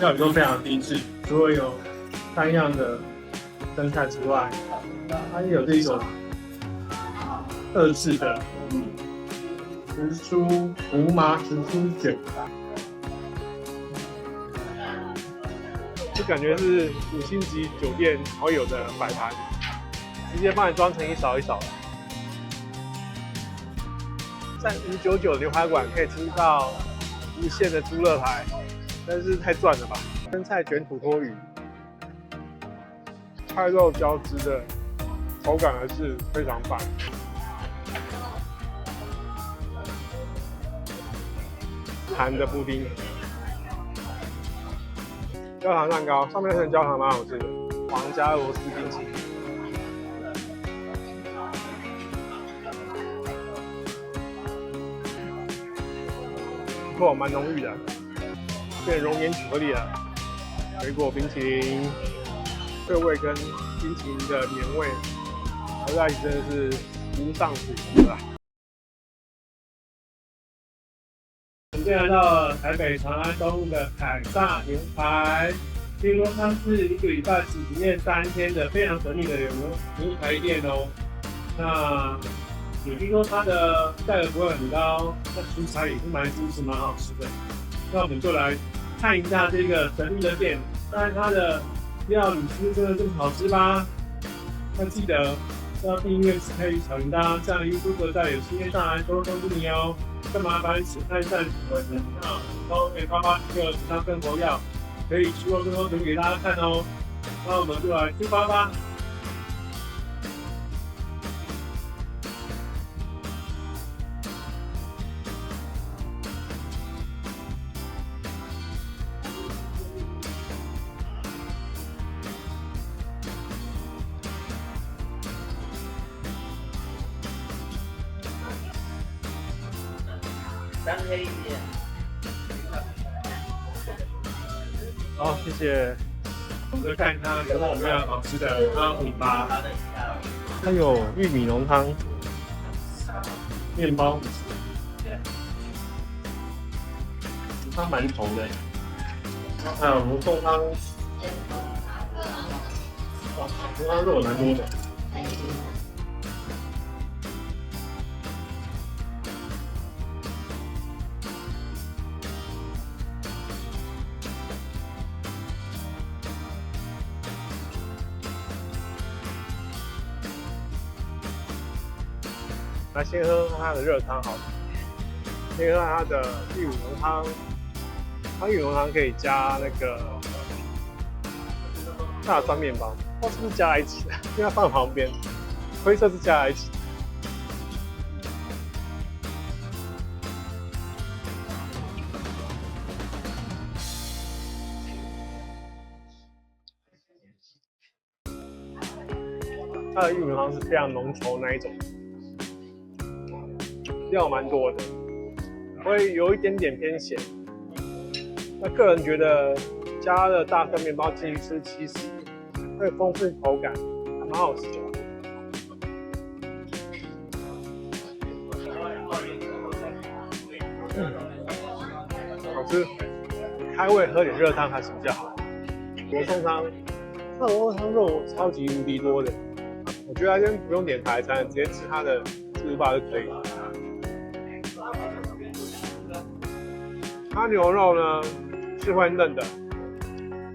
料理都非常精緻，除了有3樣的生菜之外，它也有這種2次的胡麻时蔬卷，就感觉是5星級酒店才会有的摆盘，直接帮你装成一勺一勺。在599牛排馆可以吃到无限的豬肋排，真是太賺了吧！生菜卷土魠魚，菜肉交織的口感還是非常棒。含的布丁，焦糖蛋糕上面是焦糖，蠻好吃的。皇家俄羅斯冰淇淋，不过蠻濃郁的，變熔岩巧克力了。水果冰淇淋，這個味跟冰淇淋的黏味合在一起，真的是无上主食啊！我们现在来到了台北長安東路的凱撒牛排，聽說它是1個禮拜只營業3天的非常神秘的牛排店哦。那也聽說它的價格不會很高，那食材也是蠻精緻、蠻好吃的。那我們就來看一下這個神秘的店，看它的料理是真的這麼好吃嗎？那記得要訂閱、開啟小鈴鐺，這樣 YouTube 在有新片上來都會通知你哦。更麻煩請按讚、我的頻道，然後給爸爸一個3分活躍，可以希望更多留給大家看哦。那我們就來出發吧。3黑1面。好，謝謝。我們看它有沒有非常好吃的阿虎巴，它有玉米濃湯、麵包，它蠻稠的。還有羅宋湯，哇，羅宋湯肉蠻多的。来先喝它的热湯好了，先喝它的玉米濃湯。它玉米濃湯可以加那個大蒜麵包，不知道是不是加在一起的，因為它放在旁邊，灰色是加在一起的。它的玉米濃湯是非常濃稠那一種。料蠻多的，會有一點點偏鹹。那個人覺得加了大蒜麵包進去吃，其實會豐富口感，還蠻好吃的。好吃。開胃喝點熱湯還是比較好。羅宋湯，那羅宋湯肉超級無敵多的，我覺得先不用點台餐，直接吃它的自助吧就可以了。它牛肉呢是會嫩的，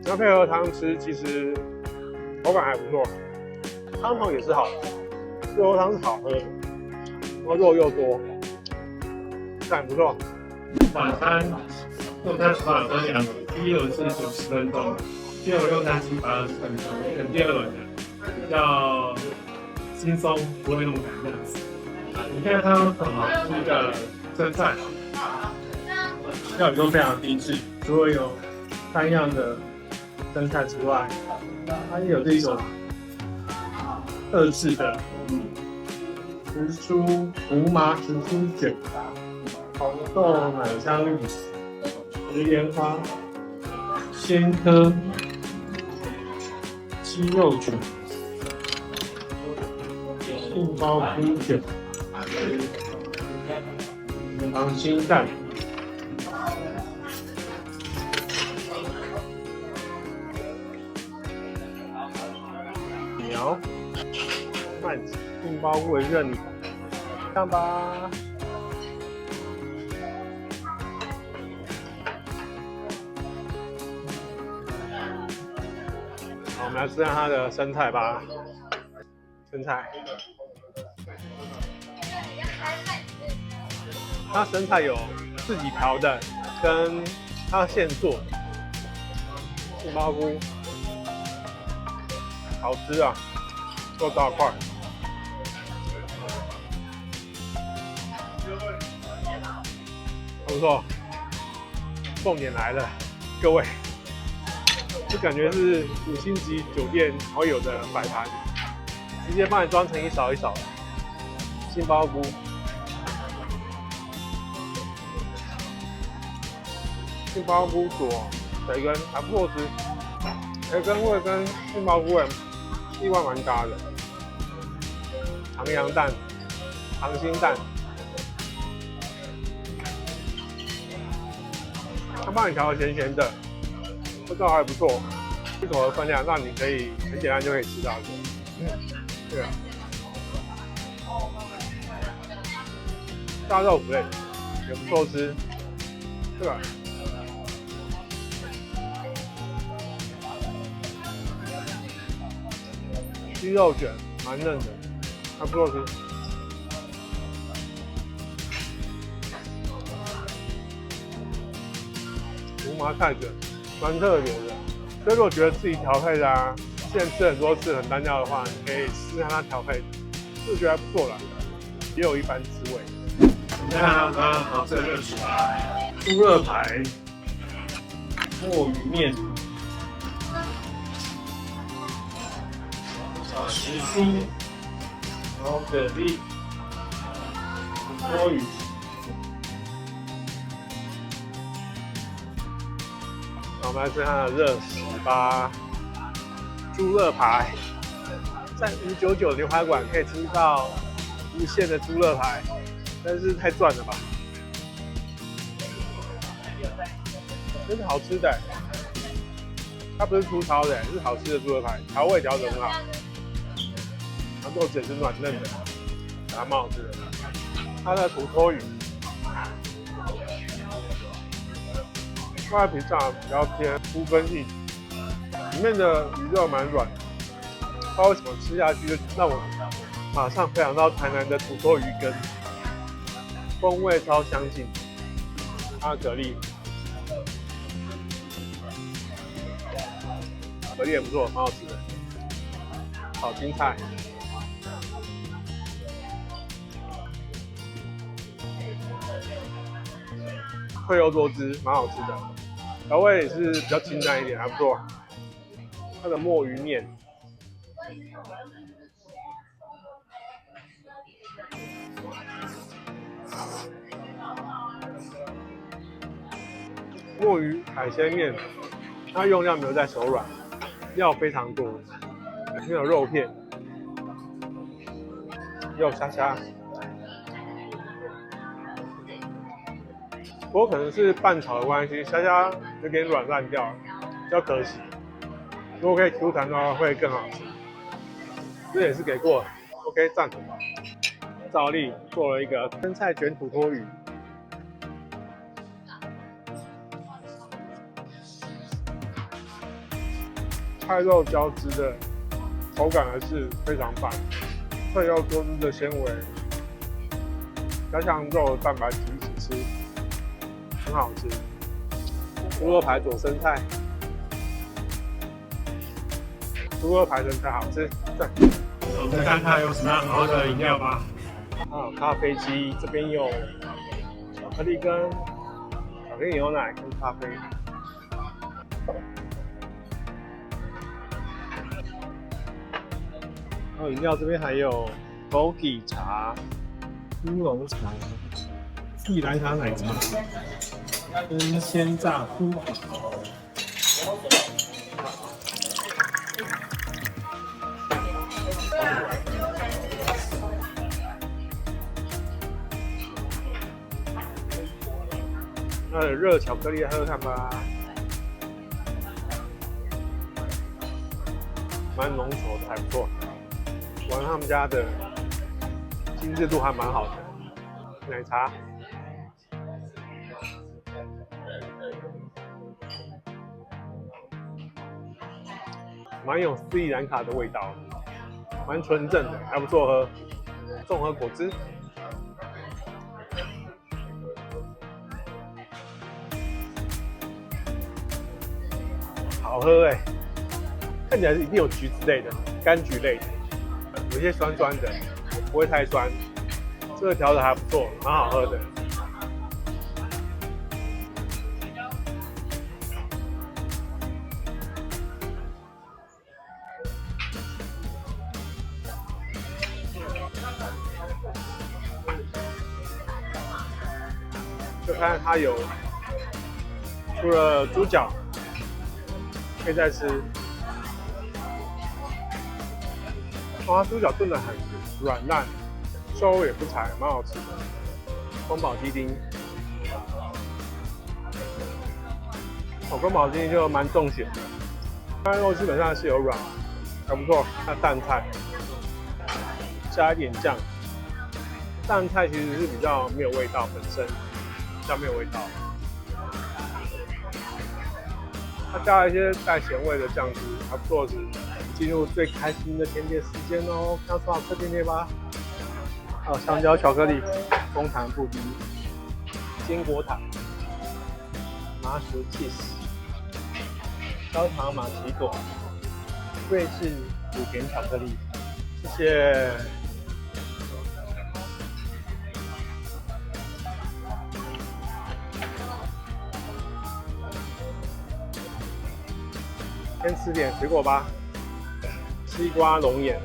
要配合湯吃，其實口感還不錯，湯頭也是好的，肉湯是好喝的，然後肉又多，感不錯。晚餐用餐时段分2輪，第1輪是90分鐘，第2輪用餐是120分鐘，等第2輪的比較輕鬆，不會那麼趕這樣子。你看它很好吃的生菜。料理都非常精緻，除了有3樣的生菜之外，它也有這種2次的胡麻时蔬卷、紅豆奶香芋絲、石蓮花、鮮科、雞肉卷、杏鮑菇卷、溏心蛋。苗、曼吉、杏鮑菇的任你上吧。好，我们来吃下它的生菜吧。生菜，它生菜有自己调的，跟它现做。杏鮑菇好吃啊，做大塊。不錯，重點來了，各位，就感覺是5星級酒店才會有的擺盤，直接幫你裝成一勺一勺的杏鮑菇，杏鮑菇佐培根還不錯吃，培根味跟杏鮑菇味意外蠻搭的，唐揚蛋、溏心蛋。它幫你調的鹹鹹的，味道還不錯，一口的分量讓你可以很簡單就可以吃到的。對啊，大豆腐類也不錯吃，對吧？雞肉卷蠻嫩的，還不錯吃。胡麻菜卷蠻特別的，所以如果覺得自己調配的之前吃很多次很單調的話，你可以試看它調配，就覺得還不錯啦，也有一番滋味。你看它好吃的熱食排、豬肋排、墨魚麵、小時蔬，然後蛤蜊、多魚。我們來吃它的熱食吧，豬肋排，在599牛排館可以吃到無限的豬肋排，真是太賺了吧！真是好吃的，它不是粗糙的，是好吃的豬肋排，調味調得很好，然後豆子也是軟嫩的，還蠻好吃的。它的土魠魚。外皮上比較偏粗分硬，裡面的魚肉蠻軟，不知道為什麼吃下去就讓我馬上回想到台南的土魠魚羹，風味超相近。它的蛤蜊也不錯，蠻好吃的。炒青菜，燴肉多汁，蠻好吃的。調味也是比較清淡一點，還不錯。它的墨魚麵，墨魚海鮮麵，它用料沒有在手軟，料非常多，裡面有肉片，也有蝦蝦。不過可能是拌炒的關係，蝦蝦有點軟爛掉了，比較可惜。如果可以 Q 彈的話，會更好吃。這也是給過了 ，OK 讚。照例做了一個生菜卷土魠魚，菜肉交織的口感還是非常棒，燴肉多汁的纖維，加上肉的蛋白質一起吃。很好吃，豬肋排佐生菜，豬肋排生菜好吃，讚。我們再看看有什麼樣好喝的飲料吧。還有咖啡機，這邊有巧克力跟巧克力牛奶跟咖啡。然後飲料這邊還有枸杞茶、烏龍茶、地蘭塔奶茶。跟鮮榨豬腳，那有熱巧克力喝喝看吧。蠻濃稠的，還不錯。玩他們家的精緻度還蠻好的，奶茶。蠻有斯里蘭卡的味道，蠻純正的，還不錯喝。綜合果汁，好喝哎！看起來是一定有橘子類的、柑橘類的，有些酸酸的，不會太酸。這個調的還不錯，蠻好喝的。就看它有，除了豬腳可以再吃，哇，豬腳炖得很軟爛，瘦肉也不柴，蠻好吃的。宫保雞丁，宮保雞丁就蠻重鹹的，它肉基本上是有軟，還不錯。那淡菜加一點醬，淡菜其實是比較沒有味道本身。比較沒有味道，它加了一些帶鹹味的醬汁，還不錯吃。進入最開心的甜點時間哦，看到多少顆甜點吧？還有香蕉巧克力、楓糖布丁、堅果塔、麻薯 cheese、焦糖瑪奇朵、瑞士乳甜巧克力，謝謝。先吃點水果吧，西瓜龍眼。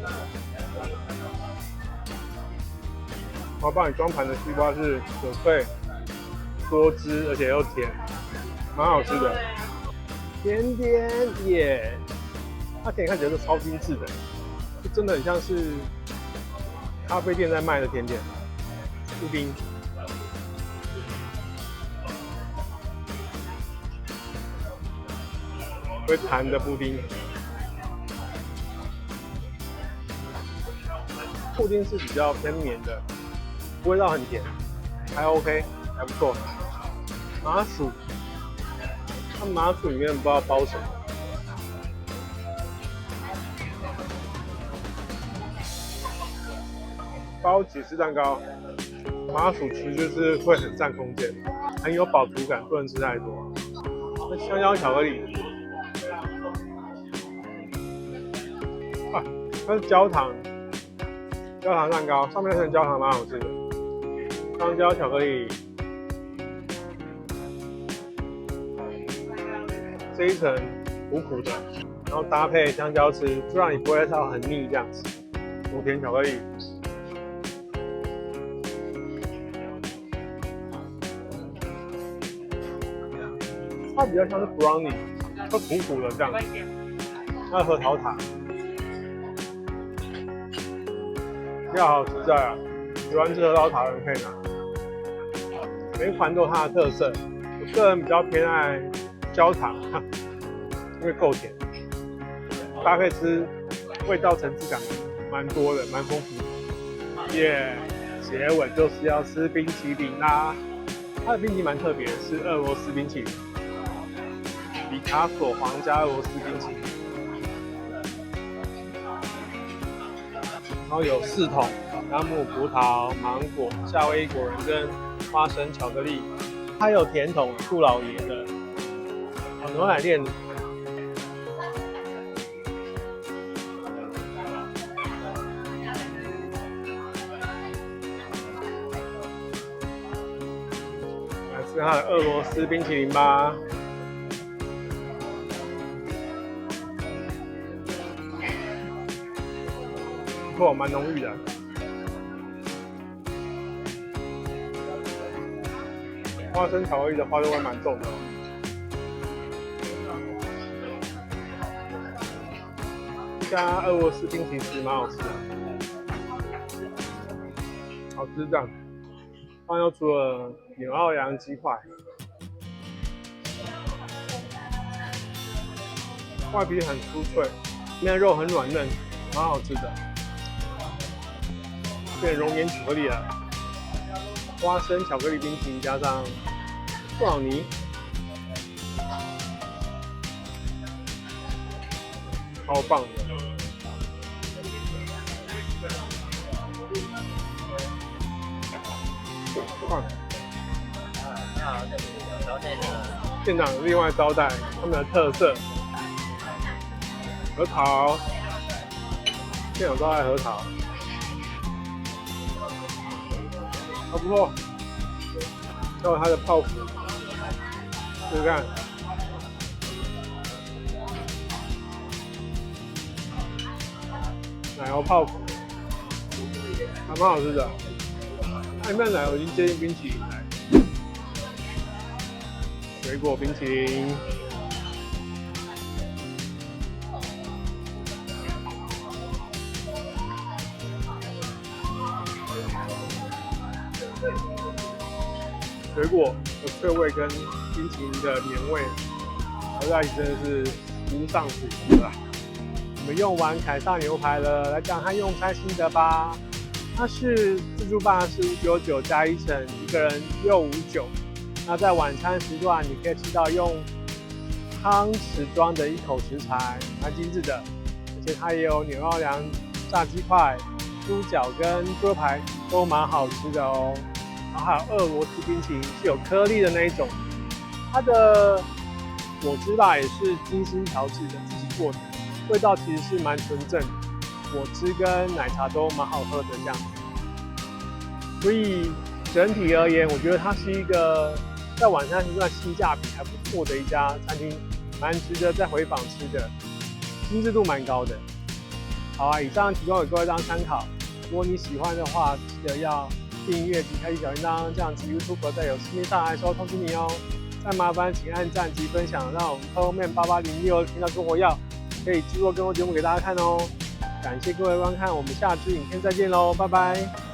我幫你裝盤的西瓜是粉脆、多汁，而且又甜，蠻好吃的。甜點耶，它甜看起來是超精緻的，就真的很像是咖啡店在賣的甜點。布丁。会彈的布丁，布丁是比較偏綿的，味道很甜，還 OK， 還不錯。麻薯，它麻薯裡面不知道包什麼。包起司蛋糕，麻薯其實就是会很占空間，很有饱足感，不能吃太多。那香蕉巧克力。啊，它是焦糖蛋糕，上面那层焦糖蠻好吃的。香蕉巧克力，這一層苦苦的，然後搭配香蕉吃，就讓你不會到很膩這樣子。乳甜巧克力，它比較像是 brownie， 会苦苦的這樣子。那核桃塔。料好實在啊！喜歡吃核桃塔的人可以拿。每一款都有它的特色，我個人比較偏愛焦糖，因為夠甜，搭配吃味道層次感蠻多的，蠻豐富的。耶！結尾就是要吃冰淇淋啦。它的冰淇淋蠻特別的，是俄羅斯冰淇淋，畢卡索皇家俄羅斯冰淇淋。然後有4桶朗姆葡萄、芒果、夏威夷果仁跟花生巧克力，还有甜筒杜老爺的牛奶店。来吃它的俄羅斯冰淇淋吧。蠻濃郁的，花生巧克力的花生味蠻重的。加俄羅斯冰淇淋其實蠻好吃的，好吃這樣。然後又出了紐奧良雞塊，外皮很酥脆，裡面肉很軟嫩，蠻好吃的。變熔岩巧克力了，花生巧克力冰淇淋加上布朗尼，超棒的。棒。店長另外招待他们的特色核桃，店長招待核桃。还不錯，还有它的泡芙，試試看。奶油泡芙，還蠻好吃的。它裡面的奶油已經接近冰淇淋了。水果冰淇淋，水果的脆味跟冰淇淋的黏味合在一起，真的是无上品质啊！我們用完凱撒牛排了，來講它用餐心得吧。它是自助吧是599加1層，一個人659。那在晚餐時段，你可以吃到用湯匙裝的一口食材，蠻精緻的。而且它也有紐奧良炸雞塊、豬腳跟豬排，都蠻好吃的哦。然後還有俄羅斯冰淇淋，是有顆粒的那一種。它的果汁吧也是精心調製的，自己做的，味道其實是蠻純正的，果汁跟奶茶都蠻好喝的這樣子。所以整體而言，我覺得它是一個在晚餐時段性價比還不錯的一家餐廳，蠻值得再回訪吃的，精緻度蠻高的。好啊，以上提供給各位當參考。如果你喜歡的話，記得要訂閱及開啟小鈴鐺，這樣子 YouTube 在有視頻上來的時候通知你哦。再麻煩請按讚及分享，讓我們後面8806頻道生活藥可以製作更多節目給大家看哦。感謝各位觀看，我們下支影片再見嘍，拜拜。